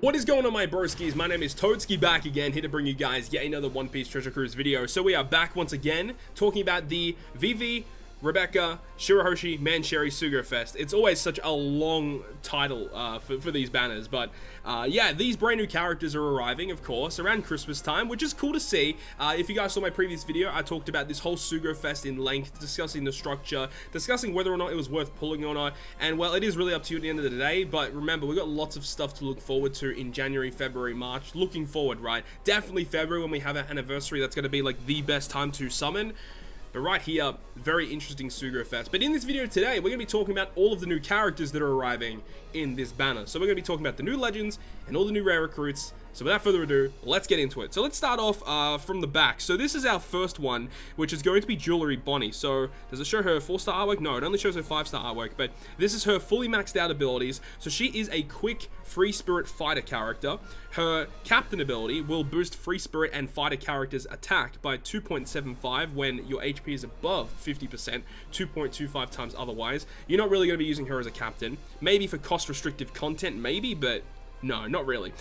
What is going on, my broskiis? My name is Toadskii, back again, here to bring you guys yet another One Piece Treasure Cruise video. So we are back once again, talking about the Vivi, Rebecca, Shirahoshi, Mansherry Sugo Fest. It's always such a long title for these banners, but yeah, these brand new characters are arriving, of course, around Christmas time, which is cool to see. If you guys saw my previous video, I talked about this whole Sugo Fest in length, discussing the structure, discussing whether or not it was worth pulling or not, and well, it is really up to you at the end of the day, but remember, we've got lots of stuff to look forward to in January, February, March. Looking forward, right? Definitely February, when we have our anniversary, that's going to be like the best time to summon. But right here, very interesting Sugo Fest. But in this video today, we're going to be talking about all of the new characters that are arriving in this banner. So we're going to be talking about the new legends and all the new rare recruits. So without further ado, let's get into it. So let's start off from the back. So this is our first one, which is going to be Jewelry Bonney. So does it show her 4-star artwork? No, it only shows her 5-star artwork, but this is her fully maxed out abilities. So she is a quick free spirit fighter character. Her captain ability will boost free spirit and fighter characters attack by 2.75 when your HP is above 50%, 2.25 times otherwise. You're not really going to be using her as a captain. Maybe for cost restrictive content, maybe, but no, not really.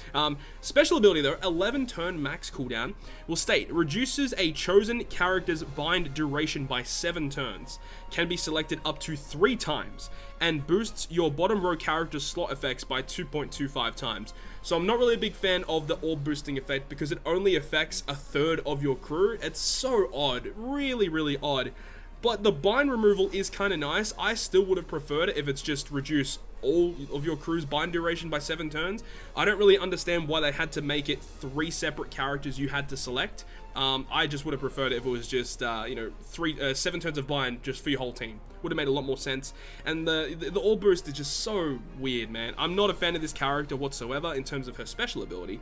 Special ability though, 11 turn max cooldown, will state, reduces a chosen character's bind duration by 7 turns, can be selected up to 3 times, and boosts your bottom row character's slot effects by 2.25 times. So I'm not really a big fan of the orb boosting effect because it only affects a third of your crew. It's so odd, really, really odd. But the bind removal is kind of nice. I still would have preferred it if it's just reduce all of your crew's bind duration by 7 turns. I don't really understand why they had to make it 3 separate characters you had to select. I just would have preferred it if it was just, you know, 7 turns of bind just for your whole team. Would have made a lot more sense. And the orb boost is just so weird, man. I'm not a fan of this character whatsoever in terms of her special ability.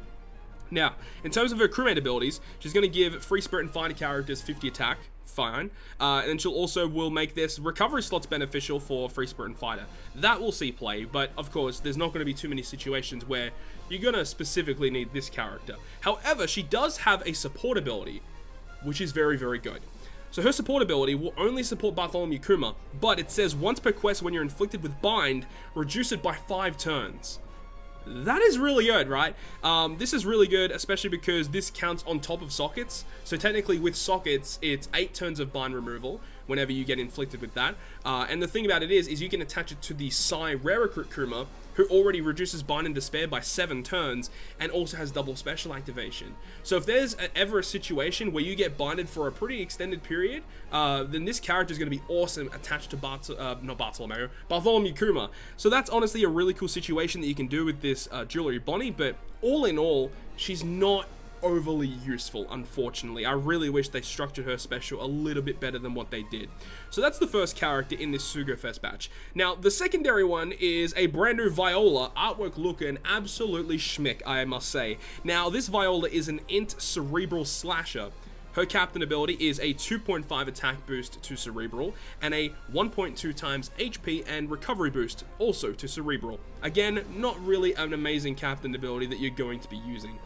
Now, in terms of her crewmate abilities, she's going to give free spirit and fighter characters 50 attack, fine, and she'll also will make this recovery slots beneficial for free spirit and fighter. That will see play, but of course, there's not going to be too many situations where you're going to specifically need this character. However, she does have a support ability, which is very, very good. So her support ability will only support Bartholomew Kuma, but it says once per quest when you're inflicted with bind, reduce it by 5 turns. That is really good, right? This is really good, especially because this counts on top of sockets. So technically with sockets, it's 8 turns of bind removal whenever you get inflicted with that. And the thing about it is you can attach it to the Psy Rare Recruit Kuma, who already reduces bind and despair by 7 turns and also has double special activation. So if there's ever a situation where you get binded for a pretty extended period, then this character is going to be awesome attached to Bartholomew Kuma. So that's honestly a really cool situation that you can do with this Jewelry Bonney, but all in all, she's not overly useful, unfortunately. I really wish they structured her special a little bit better than what they did. So that's the first character in this Sugo Fest batch. Now, the secondary one is a brand new Viola, artwork looking absolutely schmick, I must say. Now, this Viola is an int cerebral slasher. Her captain ability is a 2.5 attack boost to cerebral and a 1.2 times HP and recovery boost also to cerebral. Again, not really an amazing captain ability that you're going to be using.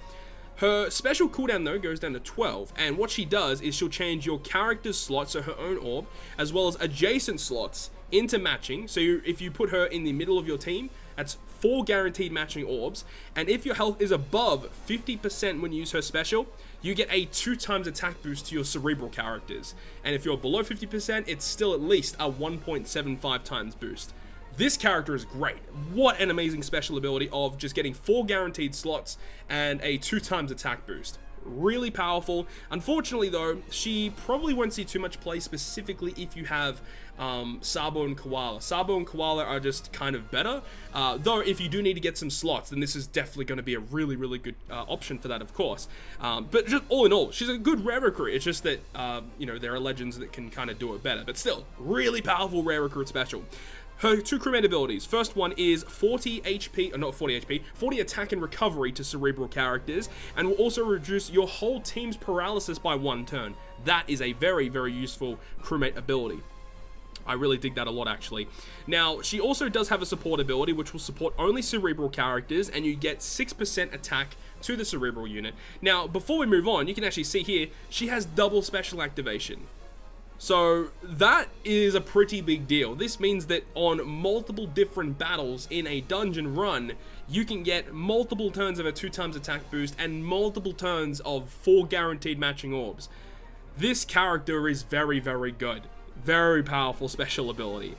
Her special cooldown though goes down to 12, and what she does is she'll change your character's slot, so her own orb, as well as adjacent slots into matching. So if you put her in the middle of your team, that's 4 guaranteed matching orbs, and if your health is above 50% when you use her special, you get a 2 times attack boost to your cerebral characters, and if you're below 50%, it's still at least a 1.75 times boost. This character is great. What an amazing special ability of just getting 4 guaranteed slots and a 2 times attack boost. Really powerful. Unfortunately though, she probably won't see too much play, specifically if you have Sabo and Koala. Sabo and Koala are just kind of better, though if you do need to get some slots, then this is definitely going to be a really, really good option for that, of course. But just all in all, she's a good rare recruit. It's just that, you know, there are legends that can kind of do it better, but still, really powerful rare recruit special. Her 2 crewmate abilities. First one is 40 HP, or not 40 HP, 40 attack and recovery to cerebral characters, and will also reduce your whole team's paralysis by 1 turn. That is a very, very useful crewmate ability. I really dig that a lot, actually. Now, she also does have a support ability, which will support only cerebral characters, and you get 6% attack to the cerebral unit. Now, before we move on, you can actually see here, she has double special activation. So that is a pretty big deal. This means that on multiple different battles in a dungeon run, you can get multiple turns of a 2x attack boost and multiple turns of 4 guaranteed matching orbs. This character is very, very good. Very powerful special ability.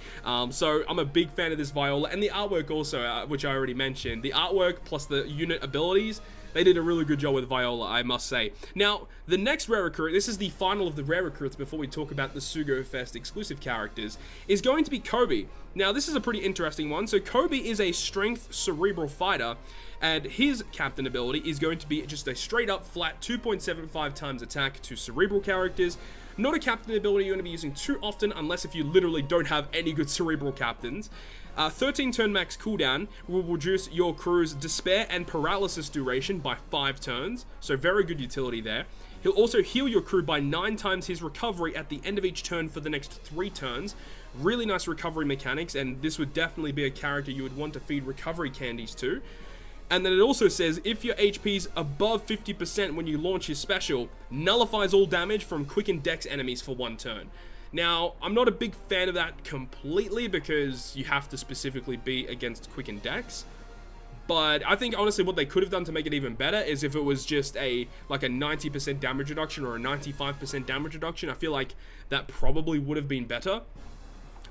So I'm a big fan of this Viola, and the artwork also, which I already mentioned. The artwork plus the unit abilities, they did a really good job with Viola, I must say. Now, the next rare recruit, this is the final of the rare recruits before we talk about the Sugo Fest exclusive characters, is going to be Koby. Now, this is a pretty interesting one. So Koby is a strength cerebral fighter, and his captain ability is going to be just a straight up flat 2.75 times attack to cerebral characters. Not a captain ability you're going to be using too often unless if you literally don't have any good cerebral captains. 13 turn max cooldown will reduce your crew's despair and paralysis duration by 5 turns, so very good utility there. He'll also heal your crew by 9 times his recovery at the end of each turn for the next 3 turns. Really nice recovery mechanics, and this would definitely be a character you would want to feed recovery candies to. And then it also says, if your HP's above 50% when you launch his special, nullifies all damage from quick dex enemies for 1 turn. Now, I'm not a big fan of that completely because you have to specifically be against quick dex. But I think, honestly, what they could have done to make it even better is if it was just like a 90% damage reduction or a 95% damage reduction. I feel like that probably would have been better.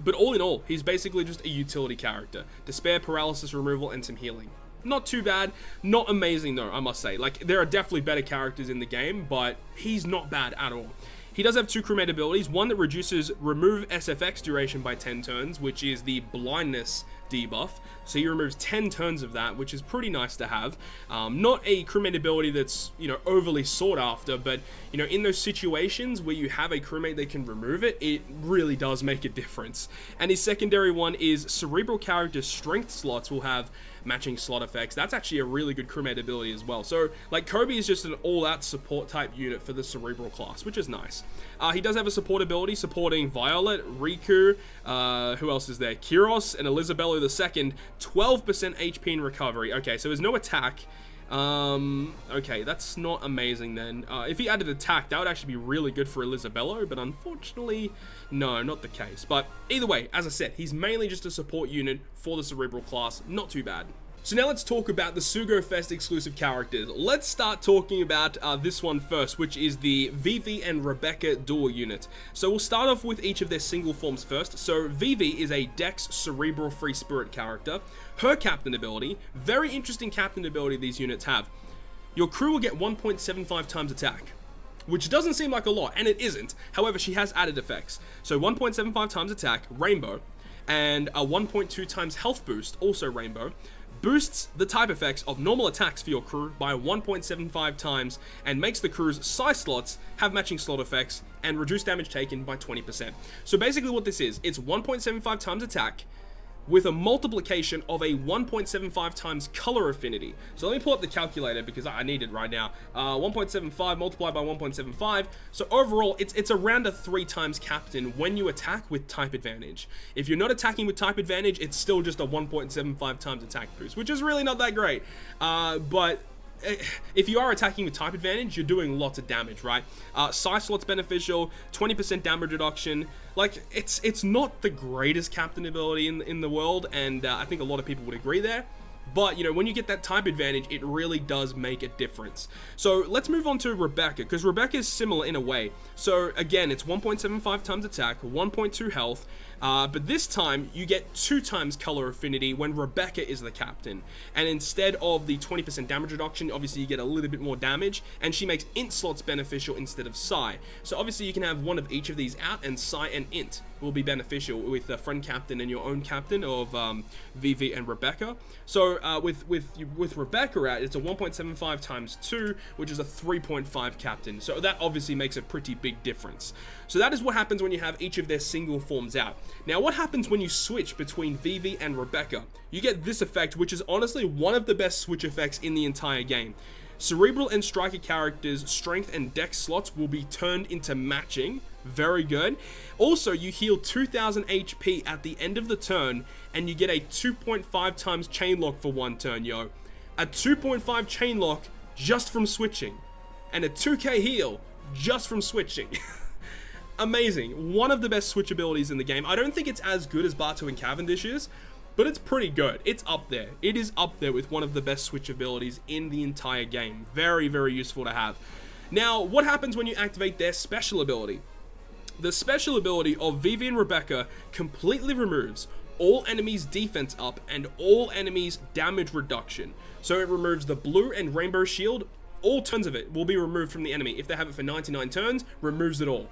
But all in all, he's basically just a utility character. Despair, paralysis removal, and some healing. Not too bad, not amazing though, I must say. Like, there are definitely better characters in the game, but he's not bad at all. He does have 2 crewmate abilities, one that reduces remove SFX duration by 10 turns, which is the blindness debuff. So he removes 10 turns of that, which is pretty nice to have. Not a crewmate ability that's, overly sought after, but, in those situations where you have a crewmate that can remove it, it really does make a difference. And his secondary one is cerebral character strength slots will have matching slot effects. That's actually a really good crewmate ability as well. So, like, Koby is just an all-out support type unit for the cerebral class, which is nice. He does have a support ability supporting Violet, Riku, who else is there? Kyros and Elizabello II, 12% HP in recovery. Okay, so there's no attack. Okay, that's not amazing then. If he added attack, that would actually be really good for Elizabello, but unfortunately, no, not the case. But either way, as I said, he's mainly just a support unit for the cerebral class. Not too bad. So now let's talk about the Sugo Fest exclusive characters. Let's start talking about this one first, which is the Vivi and Rebecca dual unit. So we'll start off with each of their single forms first. So Vivi is a Dex Cerebral Free Spirit character. Her captain ability, very interesting captain ability these units have. Your crew will get 1.75 times attack, which doesn't seem like a lot, and it isn't. However, she has added effects. So 1.75 times attack, rainbow, and a 1.2 times health boost, also rainbow. Boosts the type effects of normal attacks for your crew by 1.75 times and makes the crew's size slots have matching slot effects and reduce damage taken by 20%. So basically what this is, it's 1.75 times attack with a multiplication of a 1.75 times color affinity. So let me pull up the calculator because I need it right now. 1.75 multiplied by 1.75. So overall, it's around a 3 times captain when you attack with type advantage. If you're not attacking with type advantage, it's still just a 1.75 times attack boost, which is really not that great. But if you are attacking with type advantage, you're doing lots of damage, right? Size slot's beneficial, 20% damage reduction. Like, it's not the greatest captain ability in the world, and I think a lot of people would agree there. But, when you get that type advantage, it really does make a difference. So let's move on to Rebecca, because Rebecca is similar in a way. So again, it's 1.75 times attack, 1.2 health, but this time you get 2 times color affinity when Rebecca is the captain. And instead of the 20% damage reduction, obviously you get a little bit more damage, and she makes int slots beneficial instead of psi. So obviously you can have one of each of these out, and psi and int will be beneficial with the friend captain and your own captain of Vivi and Rebecca. So with Rebecca out, it's a 1.75 times 2, which is a 3.5 captain. So that obviously makes a pretty big difference. So that is what happens when you have each of their single forms out. Now, what happens when you switch between Vivi and Rebecca? You get this effect, which is honestly one of the best switch effects in the entire game. Cerebral and striker characters' strength and dex slots will be turned into matching. Very good. Also, you heal 2000 HP at the end of the turn, and you get a 2.5 times chain lock for 1 turn, yo. A 2.5 chain lock just from switching, and a 2k heal just from switching. amazing. One of the best switch abilities in the game. I don't think it's as good as Bartu and Cavendish is, but it's pretty good. It's up there. It is up there with one of the best switch abilities in the entire game. Very, very useful to have. Now, what happens when you activate their special ability? The special ability of Vivi and Rebecca completely removes all enemies' defense up and all enemies' damage reduction. So it removes the blue and rainbow shield. All turns of it will be removed from the enemy. If they have it for 99 turns, removes it all.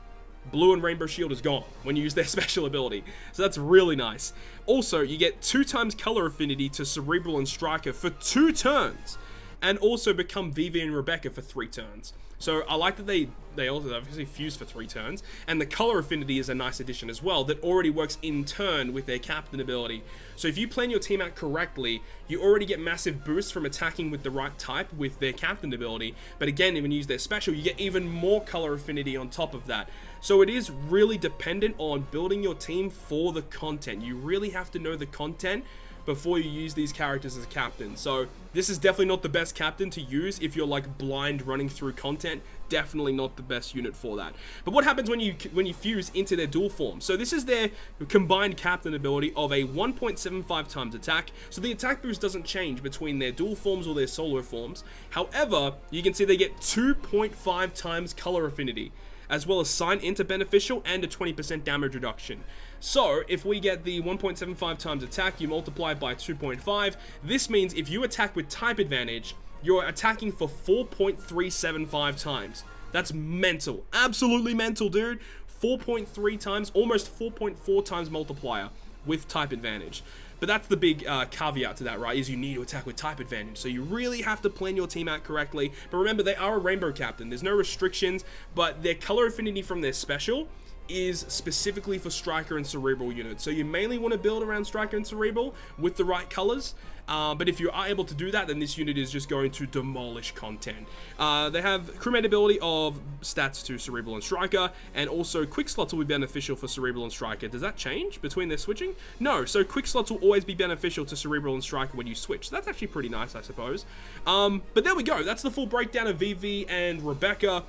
Blue and rainbow shield is gone when you use their special ability. So that's really nice. Also, you get 2 times color affinity to Cerebral and Striker for 2 turns. And also become Vivi and Rebecca for 3 turns. So I like that they also obviously fuse for 3 turns, and the color affinity is a nice addition as well that already works in turn with their captain ability. So if you plan your team out correctly, you already get massive boosts from attacking with the right type with their captain ability, but again, when you use their special, you get even more color affinity on top of that. So it is really dependent on building your team for the content. You really have to know the content before you use these characters as a captain. So this is definitely not the best captain to use if you're like blind running through content. Definitely not the best unit for that. But what happens when you fuse into their dual form? So this is their combined captain ability of a 1.75 times attack. So the attack boost doesn't change between their dual forms or their solo forms. However, you can see they get 2.5 times color affinity, as well as sign into beneficial and a 20% damage reduction. So if we get the 1.75 times attack, you multiply by 2.5. This means if you attack with type advantage, you're attacking for 4.375 times. That's mental. Absolutely mental, dude. 4.3 times, almost 4.4 times multiplier with type advantage. But that's the big caveat to that, right, is you need to attack with type advantage. So you really have to plan your team out correctly. But remember, they are a rainbow captain. There's no restrictions, but their color affinity from their special is specifically for Striker and Cerebral units. So you mainly want to build around Striker and Cerebral with the right colors. But if you are able to do that, then this unit is just going to demolish content. They have crewmate ability of stats to Cerebral and Striker, and also quick slots will be beneficial for Cerebral and Striker. Does that change between their switching? No, so quick slots will always be beneficial to Cerebral and Striker when you switch. So that's actually pretty nice, I suppose. But there we go. That's the full breakdown of Vivi and Rebecca.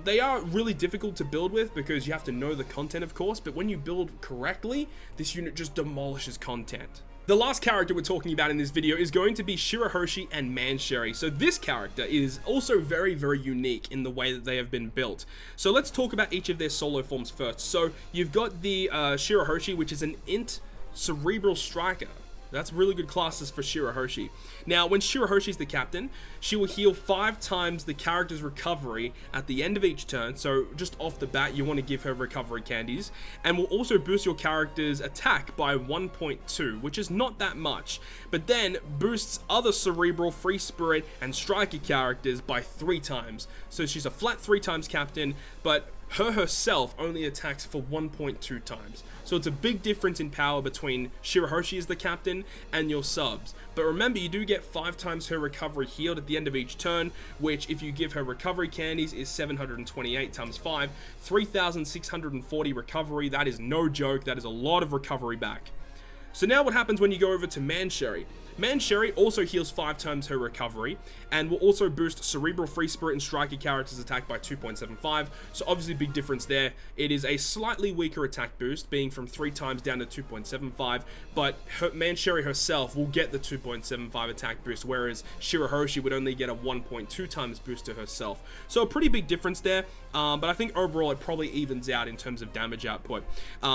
They are really difficult to build with because you have to know the content, of course, but when you build correctly, this unit just demolishes content. The last character we're talking about in this video is going to be Shirahoshi and Mansherry. So this character is also very, very unique in the way that they have been built. So let's talk about each of their solo forms first. So you've got the Shirahoshi, which is an int Cerebral Striker. That's really good classes for Shirahoshi. Now, when Shirahoshi's the captain, she will heal 5 times the character's recovery at the end of each turn. So just off the bat, you want to give her recovery candies, and will also boost your character's attack by 1.2, which is not that much, but then boosts other Cerebral, Free Spirit, and Striker characters by 3 times. So she's a flat 3 times captain, but her herself only attacks for 1.2 times. So it's a big difference in power between Shirahoshi as the captain and your subs. But remember, you do get 5 times her recovery healed at the end of each turn, which if you give her recovery candies is 728 times 5, 3,640 recovery. That is no joke. That is a lot of recovery back. So now what happens when you go over to Mansherry? Mansherry also heals 5 times her recovery, and will also boost Cerebral, Free Spirit, and Striker characters' attack by 2.75, so obviously big difference there. It is a slightly weaker attack boost, being from 3 times down to 2.75, but Mansherry herself will get the 2.75 attack boost, whereas Shirahoshi would only get a 1.2 times boost to herself. So a pretty big difference there, but I think overall it probably evens out in terms of damage output.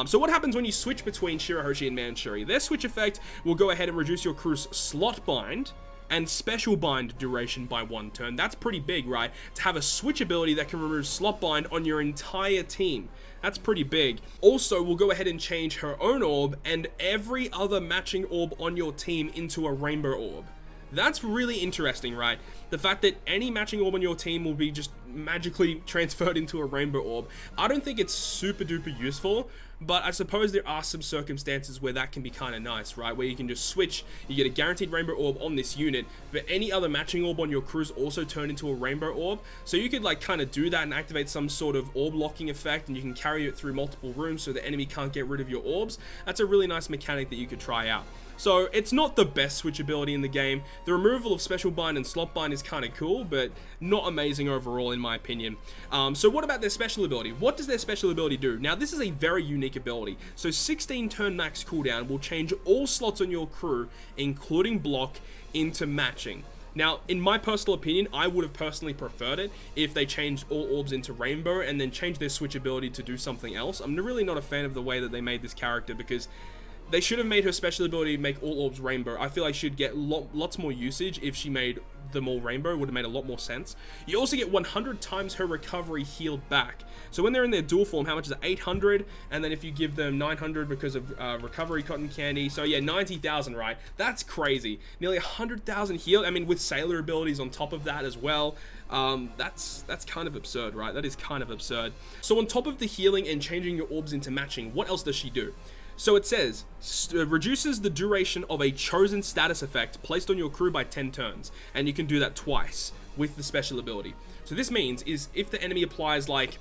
So what happens when you switch between Shirahoshi and Mansherry? Their switch effect will go ahead and reduce your crew's slot bind and special bind duration by 1 turn. That's pretty big, right? To have a switch ability that can remove slot bind on your entire team. That's pretty big. Also, we'll go ahead and change her own orb and every other matching orb on your team into a rainbow orb. That's really interesting, right? The fact that any matching orb on your team will be just magically transferred into a rainbow orb. I don't think it's super duper useful, but I suppose there are some circumstances where that can be kind of nice, right? Where you can just switch, you get a guaranteed rainbow orb on this unit, but any other matching orb on your crews also turn into a rainbow orb. So you could like kind of do that and activate some sort of orb locking effect, and you can carry it through multiple rooms so the enemy can't get rid of your orbs. That's a really nice mechanic that you could try out. So it's not the best switch ability in the game. The removal of special bind and slot bind is kind of cool, but not amazing overall in my opinion. So what about their special ability? What does their special ability do? Now, this is a very unique ability. So 16 turn max cooldown will change all slots on your crew, including block, into matching. Now, in my personal opinion, I would have personally preferred it if they changed all orbs into rainbow and then changed their switch ability to do something else. I'm really not a fan of the way that they made this character, because they should have made her special ability make all orbs rainbow. I feel like she'd get lots more usage if she made them all rainbow. It would have made a lot more sense. You also get 100 times her recovery healed back. So when they're in their dual form, how much is it? 800, and then if you give them 900 because of recovery cotton candy, so yeah, 90,000, right? That's crazy. Nearly 100,000 healed. I mean, with sailor abilities on top of that as well. That's kind of absurd, right? That is kind of absurd. So on top of the healing and changing your orbs into matching, what else does she do? So it says, reduces the duration of a chosen status effect placed on your crew by 10 turns. And you can do that twice with the special ability. So this means is if the enemy applies like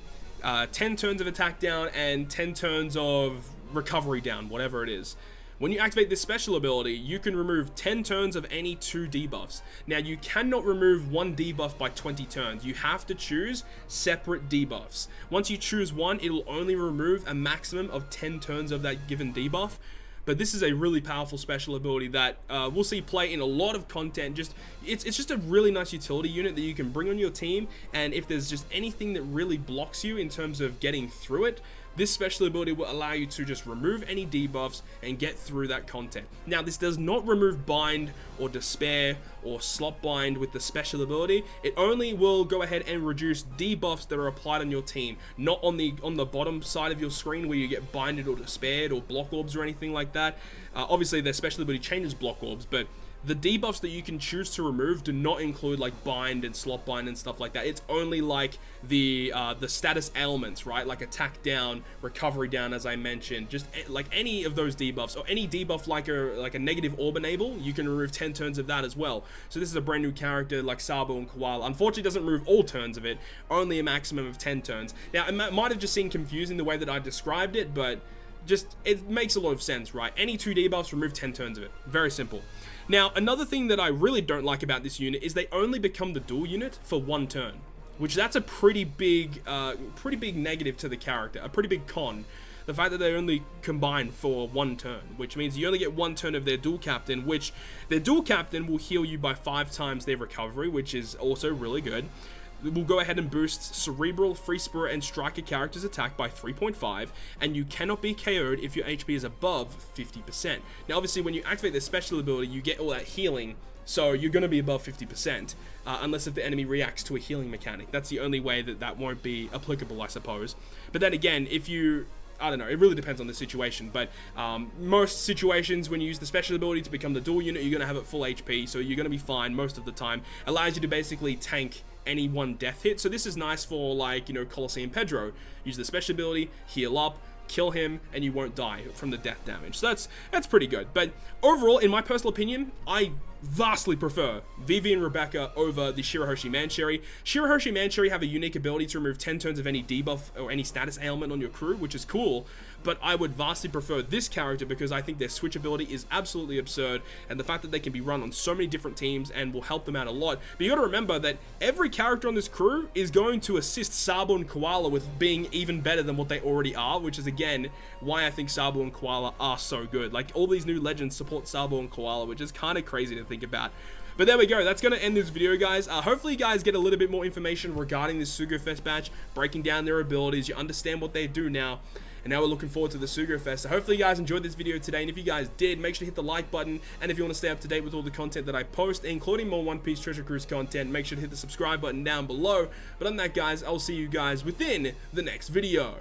10 turns of attack down and 10 turns of recovery down, whatever it is. When you activate this special ability, you can remove 10 turns of any 2 debuffs. Now, you cannot remove 1 debuff by 20 turns. You have to choose separate debuffs. Once you choose one, it'll only remove a maximum of 10 turns of that given debuff. But this is a really powerful special ability that we'll see play in a lot of content. It's just a really nice utility unit that you can bring on your team, and if there's just anything that really blocks you in terms of getting through it, this special ability will allow you to just remove any debuffs and get through that content. Now, this does not remove bind or despair or slot bind with the special ability. It only will go ahead and reduce debuffs that are applied on your team, not on the bottom side of your screen where you get binded or despaired or block orbs or anything like that. Obviously, their special ability changes block orbs, but the debuffs that you can choose to remove do not include like bind and slot bind and stuff like that. It's only like the status ailments, right? Like attack down, recovery down, as I mentioned. Just like any of those debuffs, or any debuff like a negative orb enable, you can remove 10 turns of that as well. So this is a brand new character like Sabo and Koala. Unfortunately, it doesn't remove all turns of it, only a maximum of 10 turns. Now, it might have just seemed confusing the way that I described it, but just it makes a lot of sense, right? Any 2 debuffs, remove 10 turns of it. Very simple. Now, another thing that I really don't like about this unit is they only become the dual unit for 1 turn, which that's a pretty big negative to the character, a pretty big con. The fact that they only combine for 1 turn, which means you only get 1 turn of their dual captain, which their dual captain will heal you by 5 times their recovery, which is also really good. We'll go ahead and boost Cerebral, Free Spirit, and Striker characters' attack by 3.5, and you cannot be KO'd if your HP is above 50%. Now, obviously, when you activate the special ability, you get all that healing, so you're going to be above 50%, unless if the enemy reacts to a healing mechanic. That's the only way that won't be applicable, I suppose. But then again, if you... I don't know, it really depends on the situation, but most situations when you use the special ability to become the dual unit, you're going to have it full HP, so you're going to be fine most of the time. Allows you to basically tank any 1 death hit, so this is nice for, like, you know, Colosseum Pedro. Use the special ability, heal up, kill him, and you won't die from the death damage. So that's pretty good. But overall, in my personal opinion, I vastly prefer Vivi and Rebecca over the Shirahoshi Mansherry. Shirahoshi Mansherry have a unique ability to remove 10 turns of any debuff or any status ailment on your crew, which is cool, but I would vastly prefer this character because I think their switch ability is absolutely absurd, and the fact that they can be run on so many different teams and will help them out a lot. But you gotta remember that every character on this crew is going to assist Sabo and Koala with being even better than what they already are, which is again why I think Sabo and Koala are so good. Like, all these new legends support Sabo and Koala, which is kind of crazy to think about. But there we go, that's going to end this video, guys. Hopefully you guys get a little bit more information regarding this Sugofest batch, breaking down their abilities, you understand what they do now, and now we're looking forward to the Sugofest. So hopefully you guys enjoyed this video today, and if you guys did, make sure to hit the like button, and if you want to stay up to date with all the content that I post, including more One Piece Treasure Cruise content, make sure to hit the subscribe button down below. But other than that, guys, I'll see you guys within the next video.